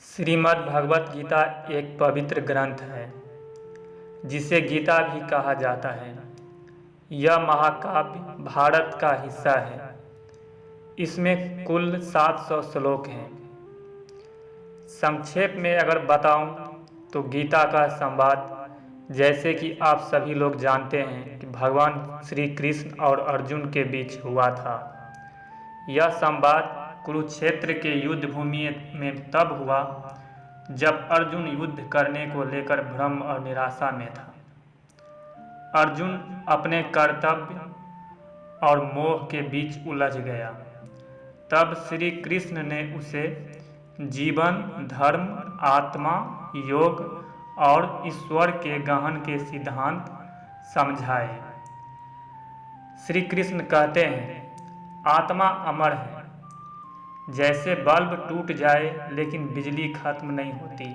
श्रीमद् भगवत गीता एक पवित्र ग्रंथ है जिसे गीता भी कहा जाता है। यह महाकाव्य भारत का हिस्सा है। इसमें कुल 700 श्लोक हैं। संक्षेप में अगर बताऊं तो गीता का संवाद, जैसे कि आप सभी लोग जानते हैं कि भगवान श्री कृष्ण और अर्जुन के बीच हुआ था। यह संवाद कुरुक्षेत्र के युद्ध भूमि में तब हुआ जब अर्जुन युद्ध करने को लेकर भ्रम और निराशा में था। अर्जुन अपने कर्तव्य और मोह के बीच उलझ गया। तब श्री कृष्ण ने उसे जीवन, धर्म, आत्मा, योग और ईश्वर के गहन के सिद्धांत समझाए। श्री कृष्ण कहते हैं, आत्मा अमर है। जैसे बल्ब टूट जाए लेकिन बिजली खत्म नहीं होती,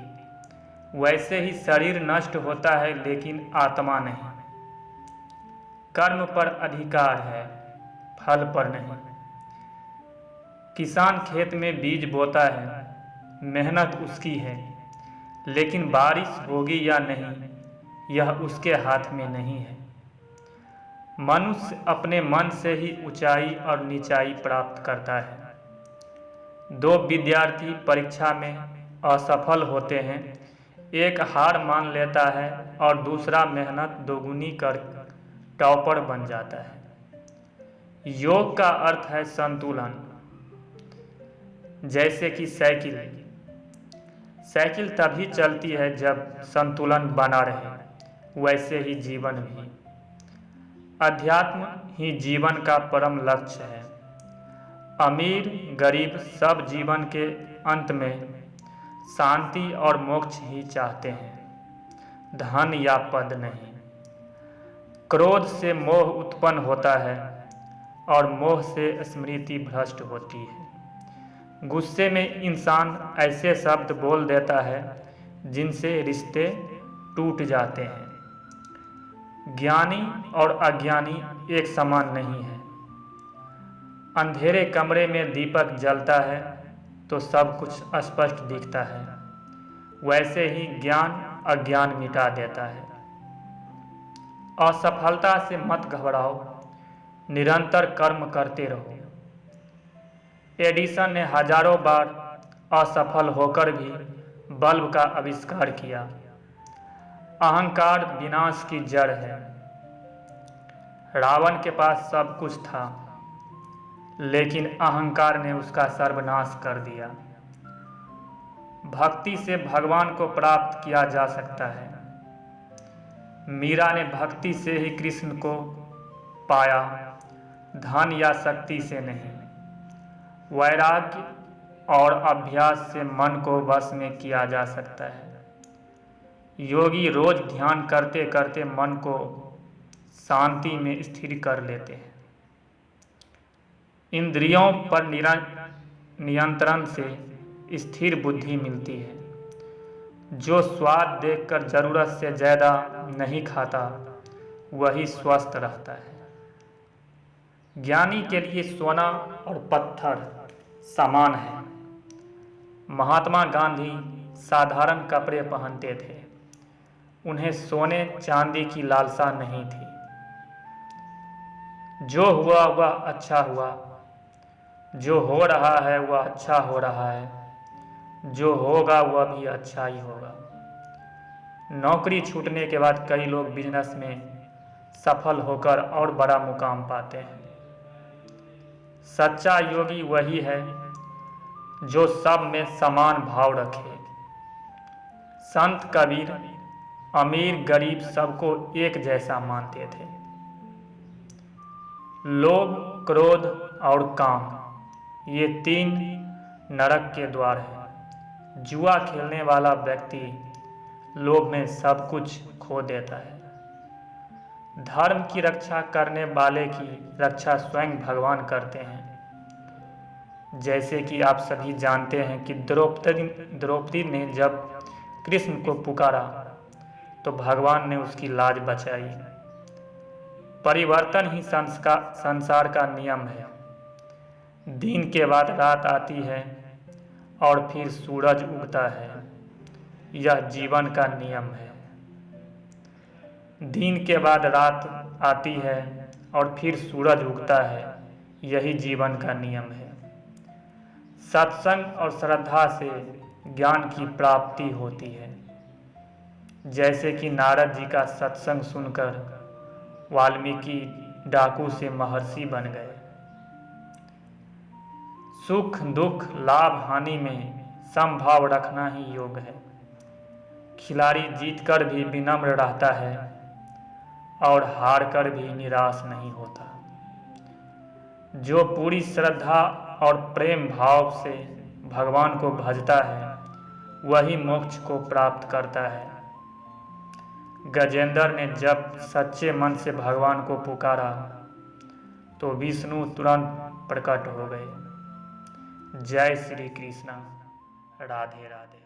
वैसे ही शरीर नष्ट होता है लेकिन आत्मा नहीं। कर्म पर अधिकार है, फल पर नहीं। किसान खेत में बीज बोता है, मेहनत उसकी है, लेकिन बारिश होगी या नहीं यह उसके हाथ में नहीं है। मनुष्य अपने मन से ही ऊंचाई और नीचाई प्राप्त करता है। दो विद्यार्थी परीक्षा में असफल होते हैं। एक हार मान लेता है और दूसरा मेहनत दोगुनी कर टॉपर बन जाता है। योग का अर्थ है संतुलन। जैसे कि साइकिल तभी चलती है जब संतुलन बना रहे, वैसे ही जीवन भी। अध्यात्म ही जीवन का परम लक्ष्य है। अमीर गरीब सब जीवन के अंत में शांति और मोक्ष ही चाहते हैं, धन या पद नहीं। क्रोध से मोह उत्पन्न होता है और मोह से स्मृति भ्रष्ट होती है। गुस्से में इंसान ऐसे शब्द बोल देता है जिनसे रिश्ते टूट जाते हैं। ज्ञानी और अज्ञानी एक समान नहीं है। अंधेरे कमरे में दीपक जलता है तो सब कुछ स्पष्ट दिखता है, वैसे ही ज्ञान अज्ञान मिटा देता है। असफलता से मत घबराओ, निरंतर कर्म करते रहो। एडिसन ने हजारों बार असफल होकर भी बल्ब का आविष्कार किया। अहंकार विनाश की जड़ है। रावण के पास सब कुछ था, लेकिन अहंकार ने उसका सर्वनाश कर दिया। भक्ति से भगवान को प्राप्त किया जा सकता है। मीरा ने भक्ति से ही कृष्ण को पाया, धन या शक्ति से नहीं। वैराग्य और अभ्यास से मन को वश में किया जा सकता है। योगी रोज ध्यान करते करते मन को शांति में स्थिर कर लेते हैं। इंद्रियों पर नियंत्रण से स्थिर बुद्धि मिलती है। जो स्वाद देखकर जरूरत से ज़्यादा नहीं खाता, वही स्वस्थ रहता है। ज्ञानी के लिए सोना और पत्थर समान है। महात्मा गांधी साधारण कपड़े पहनते थे। उन्हें सोने चांदी की लालसा नहीं थी। जो हुआ वह अच्छा हुआ, जो हो रहा है वह अच्छा हो रहा है, जो होगा वह भी अच्छा ही होगा। नौकरी छूटने के बाद कई लोग बिजनेस में सफल होकर और बड़ा मुकाम पाते हैं। सच्चा योगी वही है जो सब में समान भाव रखे। संत कबीर अमीर गरीब सबको एक जैसा मानते थे। लोभ, क्रोध और काम, ये तीन नरक के द्वार हैं। जुआ खेलने वाला व्यक्ति लोभ में सब कुछ खो देता है। धर्म की रक्षा करने वाले की रक्षा स्वयं भगवान करते हैं। जैसे कि आप सभी जानते हैं कि द्रौपदी ने जब कृष्ण को पुकारा तो भगवान ने उसकी लाज बचाई। परिवर्तन ही संसार का नियम है। दिन के बाद रात आती है और फिर सूरज उगता है, यह जीवन का नियम है। दिन के बाद रात आती है और फिर सूरज उगता है, यही जीवन का नियम है। सत्संग और श्रद्धा से ज्ञान की प्राप्ति होती है। जैसे कि नारद जी का सत्संग सुनकर वाल्मीकि डाकू से महर्षि बन गए। सुख दुख लाभ हानि में समभाव रखना ही योग है। खिलाड़ी जीतकर भी विनम्र रहता है और हारकर भी निराश नहीं होता। जो पूरी श्रद्धा और प्रेम भाव से भगवान को भजता है, वही मोक्ष को प्राप्त करता है। गजेंद्र ने जब सच्चे मन से भगवान को पुकारा तो विष्णु तुरंत प्रकट हो गए। जय श्री कृष्ण। राधे राधे।